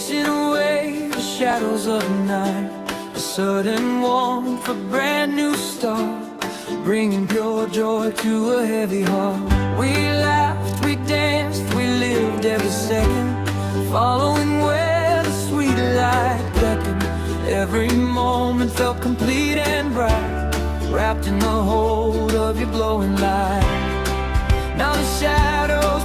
chasing away the shadows of the night. A sudden warmth, a brand new start, bringing pure joy to a heavy heart. We laughed, we danced, we lived every second, following where the sweet light beckoned. Every moment felt complete and bright, wrapped in the hold of your glowing light. Now the shadows